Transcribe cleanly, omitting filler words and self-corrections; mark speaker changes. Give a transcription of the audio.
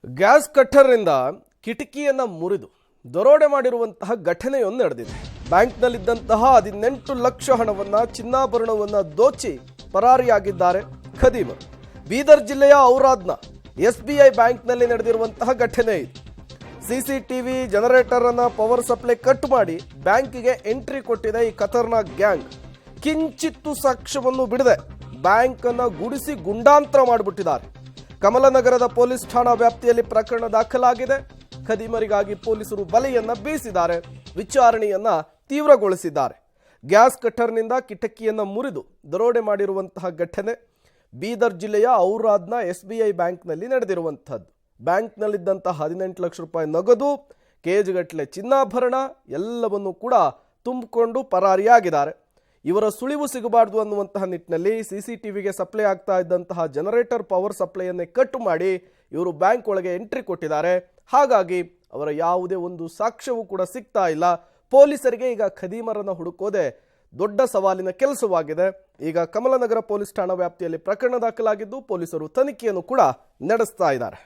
Speaker 1: Gas ಕಟ್ಟರ್ನಿಂದ ಕಿಟಕಿಯನ್ನು ಮುರಿದು ದರೋಡೆ ಮಾಡಿರುವಂತಹ ಘಟನೆಯೊಂದು ನಡೆದಿದೆ. ಬ್ಯಾಂಕ್ನಲ್ಲಿದ್ದಂತಹ 18 ಲಕ್ಷ ಹಣವನ್ನ ಚಿನ್ನಾಭರಣವನ್ನ ದೋಚಿ ಪರಾರಿಯಾಗಿದ್ದಾರೆ ಖದೀಮರು. ಬೀದರ್ ಜಿಲ್ಲೆಯ ಔರಾದ್ನ SBI ಬ್ಯಾಂಕ್ನಲ್ಲಿ ನಡೆದಿರುವಂತಹ ಘಟನೆ ಇದು. CCTV ಜನರೇಟರ್ ಅನ್ನ ಪವರ್ ಸಪ್ಲೈ ಕಟ್ ಮಾಡಿ ಬ್ಯಾಂಕಿಗೆ ಎಂಟ್ರಿ ಕೊಟ್ಟಿದೆ ಈ ಖತರ್ನಾಕ್ ಗ್ಯಾಂಗ್. ಕಿಂಚಿತ್ತು ಸಾಕ್ಷ್ಯವನ್ನು ಬಿಡದೆ ಬ್ಯಾಂಕ್ ಅನ್ನ ಗುಡಿಸಿ ಗುಂಡಾಂತರ ಮಾಡಿಬಿಟ್ಟಿದ್ದಾರೆ. ಕಮಲನಗರದ ಪೊಲೀಸ್ ಠಾಣಾ ವ್ಯಾಪ್ತಿಯಲ್ಲಿ ಪ್ರಕರಣ ದಾಖಲಾಗಿದೆ. ಖದೀಮರಿಗಾಗಿ ಪೊಲೀಸರು ಬಲೆಯನ್ನ ಬೀಸಿದ್ದಾರೆ, ವಿಚಾರಣೆಯನ್ನ ತೀವ್ರಗೊಳಿಸಿದ್ದಾರೆ. ಗ್ಯಾಸ್ ಕಟ್ಟರ್ನಿಂದ ಕಿಟಕಿಯನ್ನ ಮುರಿದು ದರೋಡೆ ಮಾಡಿರುವಂತಹ ಘಟನೆ ಬೀದರ್ ಜಿಲ್ಲೆಯ ಔರಾದ್ನ SBI ಬ್ಯಾಂಕ್ನಲ್ಲಿ ನಡೆದಿರುವಂತಹದ್ದು. ಬ್ಯಾಂಕ್ನಲ್ಲಿದ್ದಂತಹ 18 ಲಕ್ಷ ರೂಪಾಯಿ ನಗದು, ಕೇಜ್ಗಟ್ಟಲೆ ಚಿನ್ನಾಭರಣ ಎಲ್ಲವನ್ನು ಕೂಡ ತುಂಬಿಕೊಂಡು ಪರಾರಿಯಾಗಿದ್ದಾರೆ. ಇವರ ಸುಳಿವು ಸಿಗಬಾರ್ದು ಅನ್ನುವಂತಹ ನಿಟ್ಟಿನಲ್ಲಿ CCTVಗೆ ಸಪ್ಲೈ ಆಗ್ತಾ ಇದ್ದಂತಹ ಜನರೇಟರ್ ಪವರ್ ಸಪ್ಲೈಯನ್ನೇ ಕಟ್ ಮಾಡಿ ಇವರು ಬ್ಯಾಂಕ್ ಒಳಗೆ ಎಂಟ್ರಿ ಕೊಟ್ಟಿದ್ದಾರೆ. ಹಾಗಾಗಿ ಅವರ ಯಾವುದೇ ಒಂದು ಸಾಕ್ಷ್ಯವೂ ಕೂಡ ಸಿಗ್ತಾ ಇಲ್ಲ. ಪೊಲೀಸರಿಗೆ ಈಗ ಖದೀಮರನ್ನ ಹುಡುಕೋದೆ ದೊಡ್ಡ ಸವಾಲಿನ ಕೆಲಸವಾಗಿದೆ. ಈಗ ಕಮಲನಗರ ಪೊಲೀಸ್ ಠಾಣಾ ವ್ಯಾಪ್ತಿಯಲ್ಲಿ ಪ್ರಕರಣ ದಾಖಲಾಗಿದ್ದು ಪೊಲೀಸರು ತನಿಖೆಯನ್ನು ಕೂಡ ನಡೆಸ್ತಾ ಇದ್ದಾರೆ.